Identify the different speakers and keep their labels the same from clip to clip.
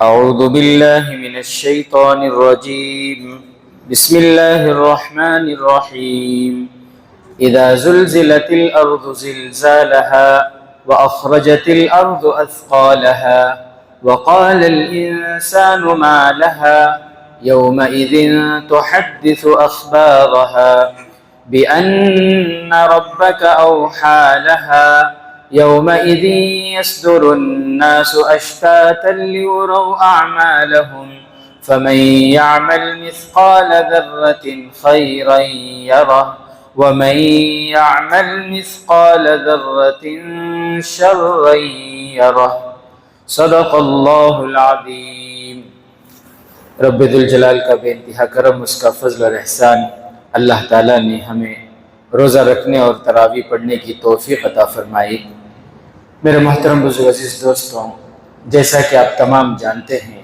Speaker 1: أعوذ بالله من الشيطان الرجيم. بسم الله الرحمن الرحيم. إذا زلزلت الأرض زلزالها وأخرجت الأرض أثقالها وقال الإنسان ما لها يومئذ تحدث أخبارها بأن ربك أوحى لها يومئذ يصدر الناس أشتاتا ليروا أعمالهم فمن يعمل مثقال ذرة خيرا يره ومن يعمل مثقال ذرة شرا يره صدق اللہ العظیم. رب ذوالجلال کا بے انتہا کرم، اس کا فضل اور احسان، اللہ تعالیٰ نے ہمیں روزہ رکھنے اور تراویح پڑھنے کی توفیق عطا فرمائی. میرے محترم بزرگ عزیز دوستوں، جیسا کہ آپ تمام جانتے ہیں،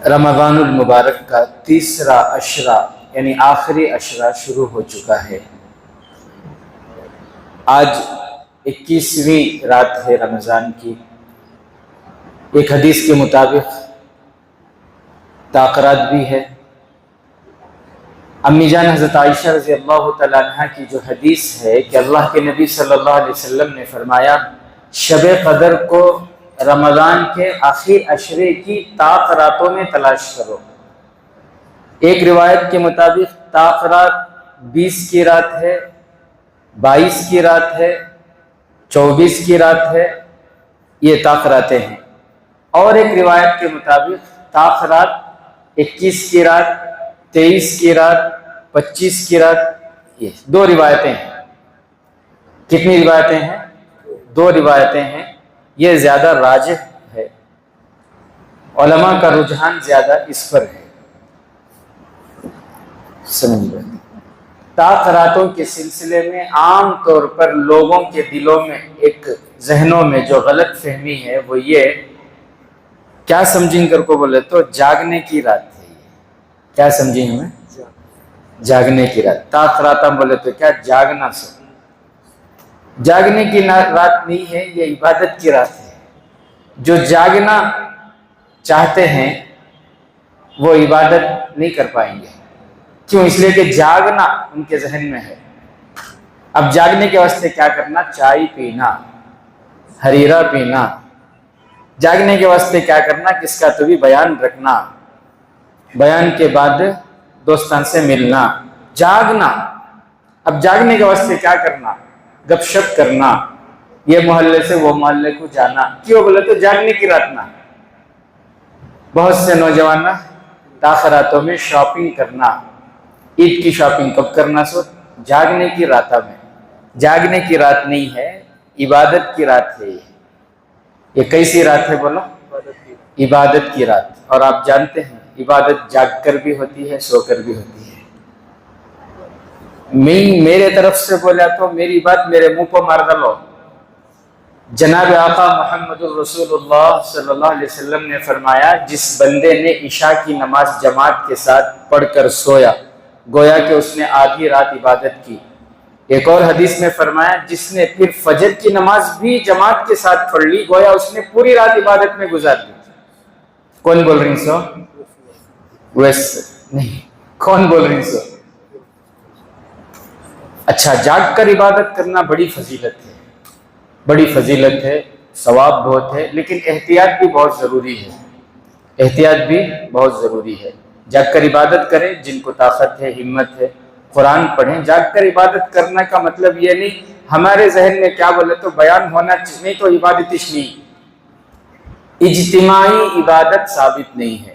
Speaker 1: رمضان المبارک کا تیسرا عشرہ یعنی آخری عشرہ شروع ہو چکا ہے. آج 21ویں رات ہے رمضان کی. ایک حدیث کے مطابق تاخرات بھی ہے. امی جان حضرت عائشہ رضی اللہ تعالیٰ عنہ کی جو حدیث ہے کہ اللہ کے نبی صلی اللہ علیہ وسلم نے فرمایا، شب قدر کو رمضان کے آخری عشرے کی تاخراتوں میں تلاش کرو. ایک روایت کے مطابق تاخرات 20 کی رات ہے، 22 کی رات ہے، 24 کی رات ہے، یہ تاخراتیں ہیں. اور ایک روایت کے مطابق تاخرات 21 کی رات، 23 کی رات، 25 کی رات. یہ دو روایتیں ہیں. کتنی روایتیں ہیں؟ دو روایتیں ہیں. یہ زیادہ راجح ہے، علماء کا رجحان زیادہ اس پر ہے. سمجھ تاخراتوں کے سلسلے میں عام طور پر لوگوں کے دلوں میں ایک ذہنوں میں جو غلط فہمی ہے وہ یہ کیا سمجھیں کر کو بولے تو جاگنے کی رات ہے. کیا سمجھیں ہمیں؟ جاگنے کی رات. تاخرات بولے تو کیا جاگنا سو. جاگنے کی رات نہیں ہے، یہ عبادت کی رات ہے. جو جاگنا چاہتے ہیں وہ عبادت نہیں کر پائیں گے. کیوں؟ اس لیے کہ جاگنا ان کے ذہن میں ہے. اب جاگنے کے واسطے کیا کرنا؟ چائے پینا، ہریرا پینا. جاگنے کے واسطے کیا کرنا؟ کس کا تو بھی بیان رکھنا، بیان کے بعد دوستان سے ملنا. جاگنا. اب جاگنے کے واسطے کیا کرنا؟ گپ شپ کرنا، یہ محلے سے وہ محلے کو جانا. کیوں بولے تو جاگنے کی رات نہ. بہت سے نوجوان تاخراتوں میں شاپنگ کرنا. عید کی شاپنگ کب کرنا؟ سو جاگنے کی راتوں میں. جاگنے کی رات نہیں ہے، عبادت کی رات ہے. یہ کیسی رات ہے بولو؟ عبادت کی رات. اور آپ جانتے ہیں عبادت جاگ کر بھی ہوتی ہے، سو کر بھی ہوتی ہے. میرے طرف سے بولا تو میری بات میرے منہ پر مار ڈالو. جناب آقا محمد الرسول اللہ صلی اللہ علیہ وسلم نے فرمایا، جس بندے نے عشاء کی نماز جماعت کے ساتھ پڑھ کر سویا گویا کہ اس نے آدھی رات عبادت کی. ایک اور حدیث میں فرمایا، جس نے پھر فجر کی نماز بھی جماعت کے ساتھ پڑھ لی گویا اس نے پوری رات عبادت میں گزار دی. کون بول رہی سو؟ ویسے نہیں. کون بول رہی سو؟ اچھا، جاگ کر عبادت کرنا بڑی فضیلت ہے، بڑی فضیلت ہے، ثواب بہت ہے، لیکن احتیاط بھی بہت ضروری ہے. احتیاط بھی بہت ضروری ہے. جاگ کر عبادت کریں جن کو طاقت ہے، ہمت ہے، قرآن پڑھیں. جاگ کر عبادت کرنے کا مطلب یہ نہیں ہمارے ذہن میں کیا بولے تو بیان ہونا چاہیے تو عبادت اس نہیں. اجتماعی عبادت ثابت نہیں ہے.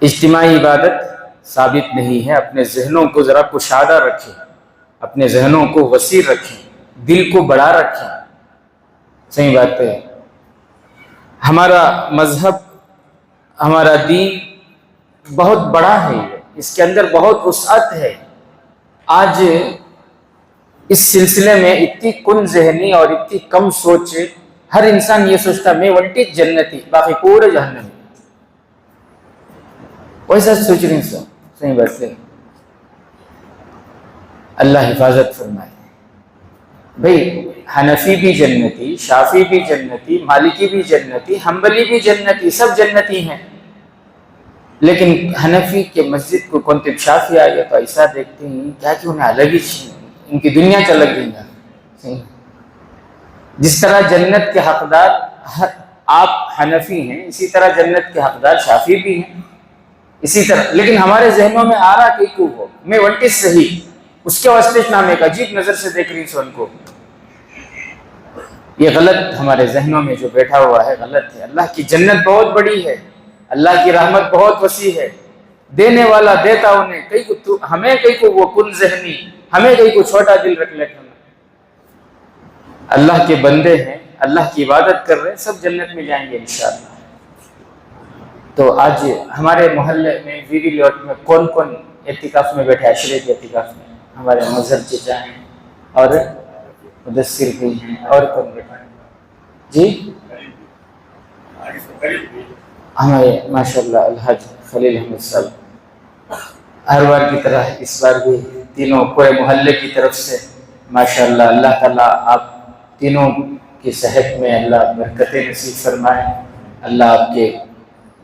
Speaker 1: اجتماعی عبادت ثابت نہیں ہے. اپنے ذہنوں کو ذرا کشادہ رکھیں، اپنے ذہنوں کو وسیع رکھیں، دل کو بڑا رکھیں. صحیح بات ہے. ہمارا مذہب، ہمارا دین بہت بڑا ہے، اس کے اندر بہت وسعت ہے. آج اس سلسلے میں اتنی کن ذہنی اور اتنی کم سوچ. ہر انسان یہ سوچتا میں ونٹی جنتی باقی پورے جہنم. ویسا سوچ رہی سو. صحیح بات ہے. اللہ حفاظت فرمائے. بھئی حنفی بھی جنتی، شافی بھی جنتی، مالکی بھی جنتی، حنبلی بھی جنتی، سب جنتی ہیں، لیکن حنفی کے مسجد کو کنتب شافی آئے تو ایسا دیکھتے ہیں کیا کہ انہیں الگ ہی ان کی دنیا چلگ گئی ہے۔ جس طرح جنت کے حقدار آپ حنفی ہیں، اسی طرح جنت کے حقدار شافی بھی ہیں، اسی طرح، لیکن ہمارے ذہنوں میں آ رہا کہ کو ہو میں ونٹس صحیح، اس کے واسطے نام ایک عجیب نظر سے دیکھ رہی سو ان کو، یہ غلط ہمارے ذہنوں میں جو بیٹھا ہوا ہے غلط ہے۔ اللہ کی جنت بہت بڑی ہے، اللہ کی رحمت بہت وسیع ہے، دینے والا دیتا انہیں، کئی کو ہمیں کئی کو وہ کن ذہنی، ہمیں کئی کو چھوٹا دل رکھ لیتے ہیں۔ اللہ کے بندے ہیں، اللہ کی عبادت کر رہے ہیں، سب جنت میں جائیں گے انشاءاللہ۔ تو آج ہمارے محلے میں ویوی لیاؤٹ میں کون کون اعتکاف میں بیٹھے؟ عشرے کے اعتکاف میں ہمارے مظہر چچا ہیں اور مدثر بھی ہیں، اور کون بیٹھا ہے جی؟ ہمارے ماشاءاللہ الحاج خلیل احمد صاحب، ہر بار کی طرح اس بار بھی تینوں پورے محلے کی طرف سے ماشاءاللہ، اللہ تعالیٰ آپ تینوں کی صحت میں اللہ برکتیں نصیب فرمائے، اللہ آپ کے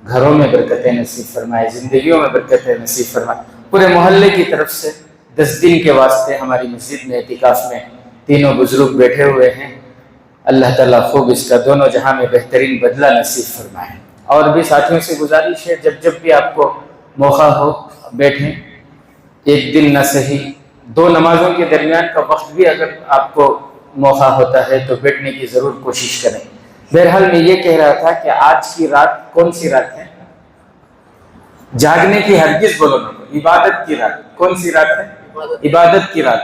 Speaker 1: گھروں میں برکتیں نصیب فرمائے، زندگیوں میں برکتیں نصیب فرمائے۔ پورے محلے کی طرف سے 10 دن کے واسطے ہماری مسجد میں اعتکاف میں تینوں بزرگ بیٹھے ہوئے ہیں، اللہ تعالیٰ خوب اس کا دونوں جہاں میں بہترین بدلہ نصیب فرمائے۔ اور بھی ساتھیوں سے گزارش ہے جب بھی آپ کو موقع ہو بیٹھیں، ایک دن نہ صحیح 2 نمازوں کے درمیان کا وقت بھی اگر آپ کو موقع ہوتا ہے تو بیٹھنے کی ضرور کوشش کریں۔ بہرحال میں یہ کہہ رہا تھا کہ آج کی رات کون سی رات ہے؟ جاگنے کی ہرگز بولو نہ، عبادت کی رات۔ کون سی رات ہے؟ عبادت کی رات۔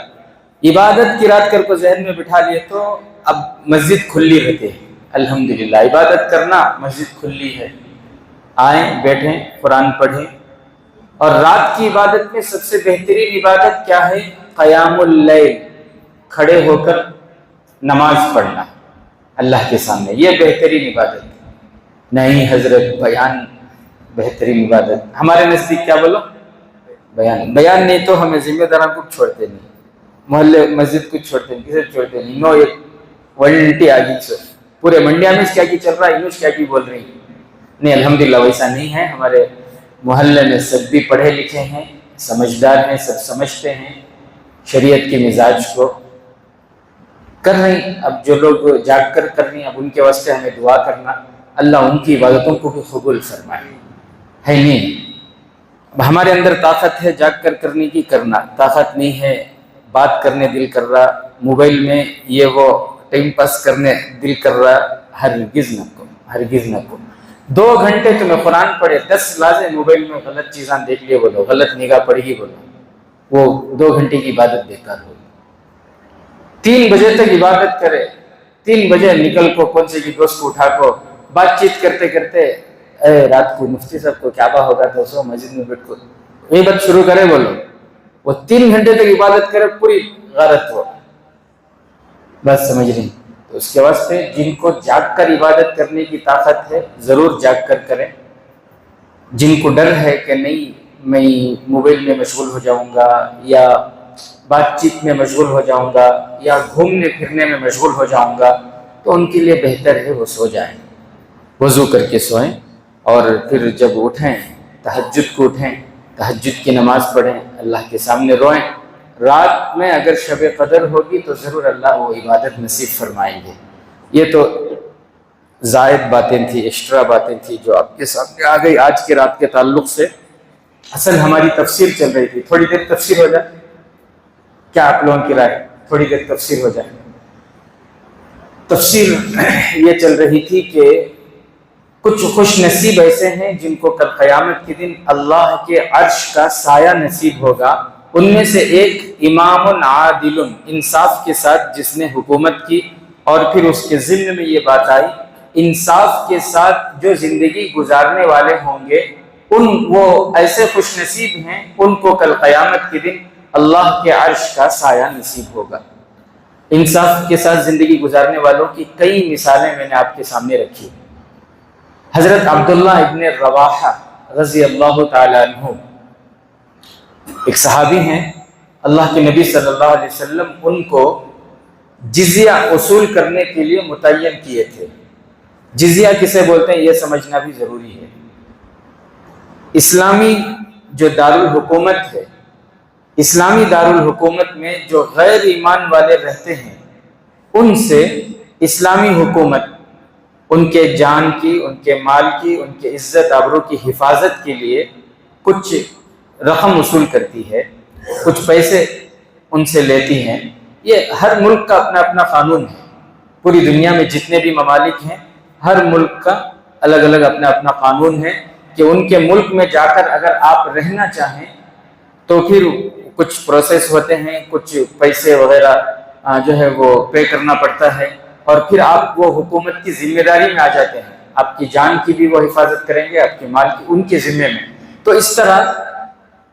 Speaker 1: عبادت کی رات کر کو ذہن میں بٹھا لیے تو اب مسجد کھلی رہتی ہے، الحمدللہ عبادت کرنا، مسجد کھلی ہے، آئیں بیٹھیں قرآن پڑھیں۔ اور رات کی عبادت میں سب سے بہترین عبادت کیا ہے؟ قیام اللیل، کھڑے ہو کر نماز پڑھنا اللہ کے سامنے، یہ بہترین عبادت ہے۔ نہیں حضرت بیان بہترین عبادت، ہمارے نزدیک کیا بولو؟ بیان نہیں تو ہمیں ذمہ داروں کو چھوڑتے نہیں، محلے مسجد کو چھوڑتے نہیں، کسی چھوڑتے نہیں، نو ایک ولنٹی آگی سے پورے منڈیا میں کیا کی چل رہا ہے، انوش کیا کی بول رہی نہیں، الحمدللہ ویسا نہیں ہے۔ ہمارے محلے میں سب بھی پڑھے لکھے ہیں، سمجھدار ہیں، سب سمجھتے ہیں شریعت کے مزاج کو، کر رہی ہیں۔ اب جو لوگ جاگ کر رہی ہیں، اب ان کے واسطے ہمیں دعا کرنا، اللہ ان کی عبادتوں کو بھی قبول فرمائے، ہے نہیں؟ اب ہمارے اندر طاقت ہے جاگ کر کرنے کی، کرنا، طاقت نہیں ہے بات کرنے دل کر رہا، موبائل میں یہ وہ ٹائم پاس کرنے دل کر رہا، ہرگز نہ کو، ہرگز نہ کو۔ 2 گھنٹے تمہیں قرآن پڑھے، 10 لازے موبائل میں غلط چیزاں دیکھ لیے بولو، غلط نگاہ پڑے گی بولو، وہ 2 گھنٹے کی عبادت بیکار ہوگی۔ 3 بجے تک عبادت کرے، 3 بجے نکل کو کون سے کی دوست کو اٹھا کو بات چیت کرتے کرتے رات کو مفتی صاحب کو کیا با ہوگا تو سو مسجد میں بیٹھ کو غیبت شروع کرے بولو، وہ 3 گھنٹے تک عبادت کرے، پوری غارت ہو، بس سمجھ رہی۔ تو اس کے واسطے جن کو جاگ کر عبادت کرنے کی طاقت ہے ضرور جاگ کر کریں، جن کو ڈر ہے کہ نہیں میں موبائل میں مشغول ہو جاؤں گا یا بات چیت میں مشغول ہو جاؤں گا یا گھومنے پھرنے میں مشغول ہو جاؤں گا، تو ان کے لیے بہتر ہے وہ سو جائیں، وضو کر کے سوئیں، اور پھر جب اٹھیں تہجد کو اٹھیں، تہجد کی نماز پڑھیں، اللہ کے سامنے روئیں۔ رات میں اگر شب قدر ہوگی تو ضرور اللہ وہ عبادت نصیب فرمائیں گے۔ یہ تو زائد باتیں تھیں، ایکسٹرا باتیں تھیں جو آپ کے سامنے آ گئی آج کی رات کے تعلق سے۔ اصل ہماری تفسیر چل رہی تھی، تھوڑی دیر تفسیر ہو جائے، کیا آپ لوگوں کی رائے؟ تھوڑی دیر تفسیر ہو جائے۔ تفسیر یہ چل رہی تھی کہ کچھ خوش نصیب ایسے ہیں جن کو کل قیامت کے دن اللہ کے عرش کا سایہ نصیب ہوگا۔ ان میں سے ایک امام عادل، انصاف کے ساتھ جس نے حکومت کی، اور پھر اس کے ضمن میں یہ بات آئی انصاف کے ساتھ جو زندگی گزارنے والے ہوں گے وہ ایسے خوش نصیب ہیں، ان کو کل قیامت کے دن اللہ کے عرش کا سایہ نصیب ہوگا۔ انصاف کے ساتھ زندگی گزارنے والوں کی کئی مثالیں میں نے آپ کے سامنے رکھی۔ حضرت عبداللہ ابن رواحہ رضی اللہ تعالیٰ عنہ ایک صحابی ہیں، اللہ کے نبی صلی اللہ علیہ وسلم ان کو جزیہ وصول کرنے کے لیے متعین کیے تھے۔ جزیہ کسے بولتے ہیں یہ سمجھنا بھی ضروری ہے۔ اسلامی جو دارالحکومت ہے، اسلامی دارالحکومت میں جو غیر ایمان والے رہتے ہیں ان سے اسلامی حکومت ان کے جان کی، ان کے مال کی، ان کے عزت آبرو کی حفاظت کے لیے کچھ رقم وصول کرتی ہے، کچھ پیسے ان سے لیتی ہیں۔ یہ ہر ملک کا اپنا اپنا قانون ہے، پوری دنیا میں جتنے بھی ممالک ہیں ہر ملک کا الگ الگ اپنا اپنا قانون ہے کہ ان کے ملک میں جا کر اگر آپ رہنا چاہیں تو پھر کچھ پروسیس ہوتے ہیں، کچھ پیسے وغیرہ جو ہے وہ پے کرنا پڑتا ہے، اور پھر آپ وہ حکومت کی ذمہ داری میں آ جاتے ہیں، آپ کی جان کی بھی وہ حفاظت کریں گے، آپ کے مال کی ان کے ذمے میں۔ تو اس طرح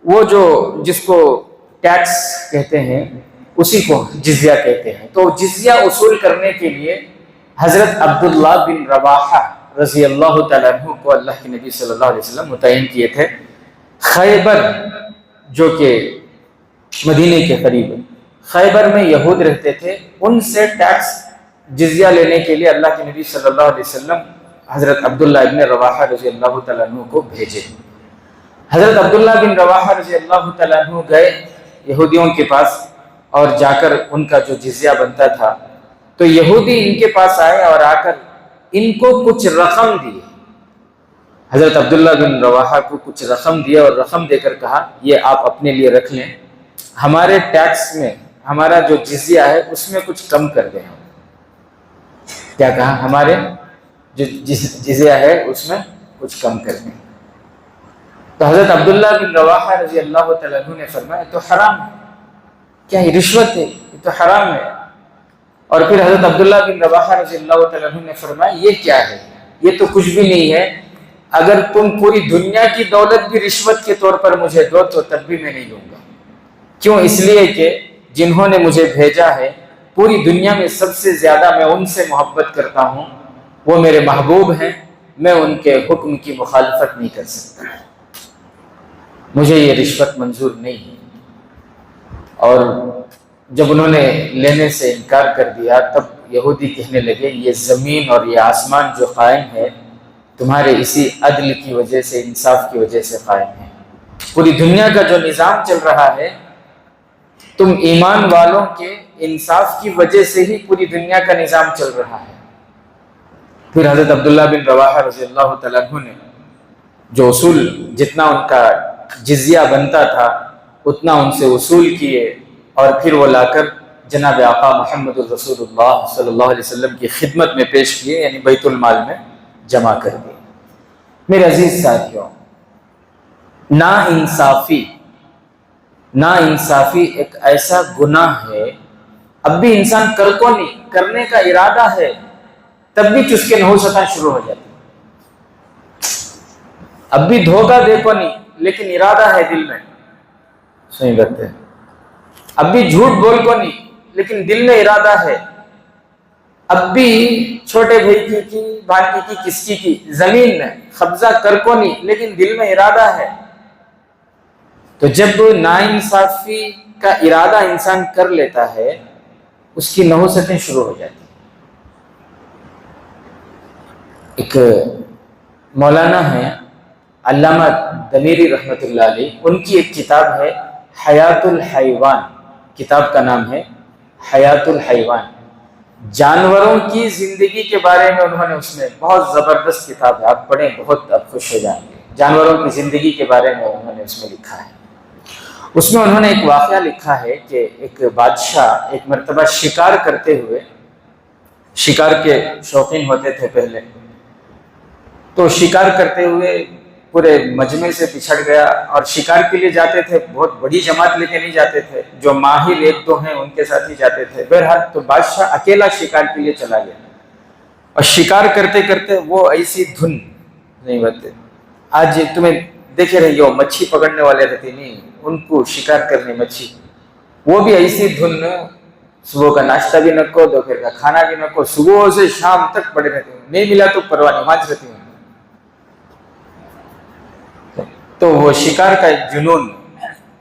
Speaker 1: وہ جو جس کو ٹیکس کہتے ہیں اسی کو جزیہ کہتے ہیں۔ تو جزیہ وصول کرنے کے لیے حضرت عبداللہ بن رواحہ رضی اللہ تعالیٰ عنہ کو اللہ کے نبی صلی اللہ علیہ وسلم متعین کیے تھے۔ خیبر جو کہ مدینے کے قریب ہے، خیبر میں یہود رہتے تھے، ان سے ٹیکس جزیہ لینے کے لیے اللہ کے نبی صلی اللہ علیہ وسلم حضرت عبداللہ بن رواحہ رضی اللہ تعالیٰ عنہ کو بھیجے۔ حضرت عبداللہ بن رواحہ رضی اللہ تعالیٰ عنہ گئے یہودیوں کے پاس اور جا کر ان کا جو جزیہ بنتا تھا، تو یہودی ان کے پاس آئے اور آ کر ان کو کچھ رقم دی۔ حضرت عبداللہ بن رواحہ کو کچھ رقم دیا اور رقم دے کر کہا یہ آپ اپنے لیے رکھ لیں، ہمارے ٹیکس میں ہمارا جو جزیہ ہے اس میں کچھ کم کر دیں۔ کیا کہا؟ ہمارے جو جزیہ ہے اس میں کچھ کم کر دیں۔ تو حضرت عبداللہ بن رواحہ رضی اللہ تعالیٰ عنہ نے فرمایا تو حرام ہے، کیا یہ رشوت ہے؟ یہ تو حرام ہے۔ اور پھر حضرت عبداللہ بن رواحہ رضی اللہ تعالیٰ عنہ نے فرمایا یہ کیا ہے؟ یہ تو کچھ بھی نہیں ہے، اگر تم پوری دنیا کی دولت بھی رشوت کے طور پر مجھے دو تو تب بھی میں نہیں لوں گا۔ کیوں؟ اس لیے کہ جنہوں نے مجھے بھیجا ہے پوری دنیا میں سب سے زیادہ میں ان سے محبت کرتا ہوں، وہ میرے محبوب ہیں، میں ان کے حکم کی مخالفت نہیں کر سکتا، مجھے یہ رشوت منظور نہیں ہے۔ اور جب انہوں نے لینے سے انکار کر دیا تب یہودی کہنے لگے یہ زمین اور یہ آسمان جو قائم ہے تمہارے اسی عدل کی وجہ سے، انصاف کی وجہ سے قائم ہے۔ پوری دنیا کا جو نظام چل رہا ہے تم ایمان والوں کے انصاف کی وجہ سے ہی پوری دنیا کا نظام چل رہا ہے۔ پھر حضرت عبداللہ بن رواحہ رضی اللہ تعالیٰ عنہ نے جو اصول جتنا ان کا جزیہ بنتا تھا اتنا ان سے وصول کیے اور پھر وہ لا کر جناب آقا محمد الرسول اللہ صلی اللہ علیہ وسلم کی خدمت میں پیش کیے، یعنی بیت المال میں جمع کر دیے۔ میرے عزیز ساتھیوں، ناانصافی ایک ایسا گناہ ہے، اب بھی انسان کر کو نہیں، کرنے کا ارادہ ہے تب بھی چسکے نحوستیں شروع ہو جاتی، اب بھی دھوکہ دے کو نہیں لیکن ارادہ ہے دل میں، صحیح بات ہے، اب بھی جھوٹ بول کو نہیں لیکن دل میں ارادہ ہے، اب بھی چھوٹے بھائی کی بھانجی کی کس کی زمین میں قبضہ کر کو نہیں لیکن دل میں ارادہ ہے۔ تو جب ناانصافی کا ارادہ انسان کر لیتا ہے اس کی نحوستیں شروع ہو جاتی ہیں۔ ایک مولانا ہے علامہ دمیری رحمۃ اللہ علیہ، ان کی ایک کتاب ہے حیات الحیوان، کتاب کا نام ہے حیات الحیوان، جانوروں کی زندگی کے بارے میں انہوں نے اس میں بہت زبردست کتاب ہے، آپ پڑھیں بہت آپ خوش ہو جائیں گے، جانوروں کی زندگی کے بارے میں انہوں نے اس میں لکھا ہے۔ اس میں انہوں نے ایک واقعہ لکھا ہے کہ ایک بادشاہ ایک مرتبہ شکار کرتے ہوئے، شکار کے شوقین ہوتے تھے پہلے، تو شکار کرتے ہوئے پورے مجمع سے پچھڑ گیا اور شکار کے لیے جاتے تھے، بہت بڑی جماعت لے کے نہیں جاتے تھے، جو ماہر ایک دو ہیں ان کے ساتھ ہی جاتے تھے۔ بہرحال تو بادشاہ اکیلا شکار کے لیے چلا گیا اور شکار کرتے کرتے وہ ایسی دھن نہیں بنتے، آج تمہیں دیکھے رہی ہو مچھی پکڑنے والے رہتے نہیں، ان کو شکار کرنے مچھی، وہ بھی ایسی دھن، صبح کا ناشتہ بھی نہ کو، دوپہر کا کھانا بھی نہ کو، صبح سے شام تک پڑے رہتے ہیں، نہیں ملا تو پرواہ نہیں، مانچ رہتی ہوں۔ تو وہ شکار کا ایک جنون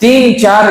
Speaker 1: 3-4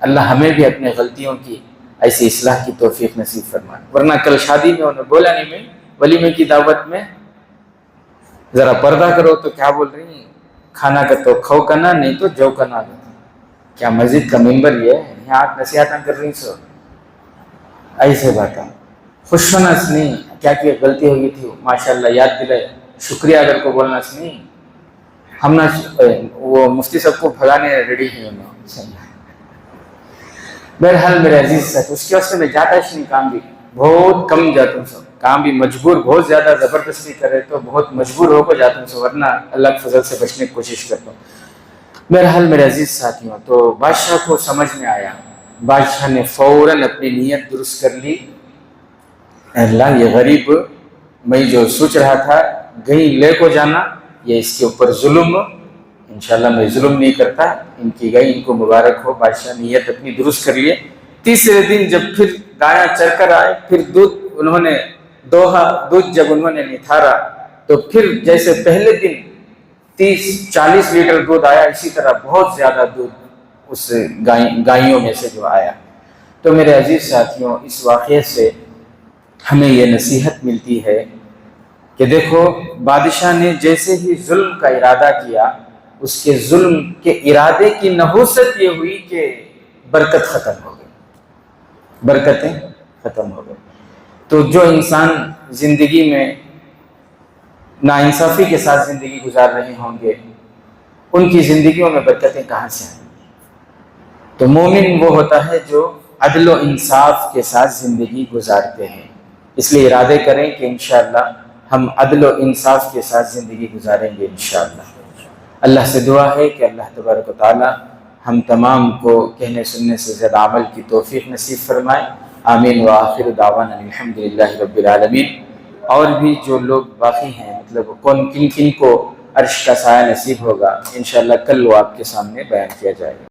Speaker 1: اللہ ہمیں بھی اپنے غلطیوں کی ایسی اصلاح کی توفیق نصیب فرمائے. ورنہ کل شادی میں انہوں نے بولا نہیں، میں ولیمے کی دعوت میں ذرا پردہ کرو تو کیا بول رہی ہیں، کھانا کا تو کھو کنا نہیں تو جو کنا. کیا مسجد کا ممبر یہ ہے، یہاں آپ نصیحتیں کر رہی سو ایسے باتیں خوش ہونا نہیں. کیا غلطی ہو گئی تھی ماشاءاللہ یاد دلائے، شکریہ اگر کو بولنا نہیں. ہم نہ وہ مفتی صاحب کو بھگانے ریڈی ہیں. بہرحال میرے عزیز صاحب، اس کے واسطے میں جاتا ہی نہیں، کام بھی بہت کم جاتا ہوں سب، کام بھی مجبور بہت زیادہ زبردستی کرے تو بہت مجبور ہو کو جاتا ہوں سب، ورنہ اللہ کے فضل سے بچنے کی کوشش کرتا ہوں. بہرحال میرے عزیز ساتھیوں، تو بادشاہ کو سمجھ میں آیا. بادشاہ نے فوراً اپنی نیت درست کر لی. اللہ یہ غریب میں جو سوچ رہا تھا کہیں لے کو جانا، یہ اس کے اوپر ظلم، انشاءاللہ میں ظلم نہیں کرتا، ان کی گئی ان کو مبارک ہو. بادشاہ نیت اپنی درست کر لیے. تیسرے دن جب پھر گایا چر کر آئے، پھر دودھ انہوں نے دوہا، دودھ جب انہوں نے نتھارا تو پھر جیسے پہلے دن 30-40 لیٹر دودھ آیا، اسی طرح بہت زیادہ دودھ اس گائیوں میں سے جو آیا. تو میرے عزیز ساتھیوں، اس واقعے سے ہمیں یہ نصیحت ملتی ہے کہ دیکھو بادشاہ نے جیسے ہی ظلم کا ارادہ کیا، اس کے ظلم کے ارادے کی نحوست یہ ہوئی کہ برکت ختم ہو گئی، برکتیں ختم ہو گئی. تو جو انسان زندگی میں ناانصافی کے ساتھ زندگی گزار رہے ہوں گے، ان کی زندگیوں میں برکتیں کہاں سے آئیں؟ تو مومن وہ ہوتا ہے جو عدل و انصاف کے ساتھ زندگی گزارتے ہیں. اس لیے ارادے کریں کہ انشاءاللہ ہم عدل و انصاف کے ساتھ زندگی گزاریں گے انشاءاللہ. اللہ سے دعا ہے کہ اللہ تبارک و تعالی ہم تمام کو کہنے سننے سے زیادہ عمل کی توفیق نصیب فرمائے. آمین. وآخر دعوانا الحمدللہ رب العالمین. اور بھی جو لوگ باقی ہیں، مطلب کن کو عرش کا سایہ نصیب ہوگا، انشاءاللہ کل وہ آپ کے سامنے بیان کیا جائے گا.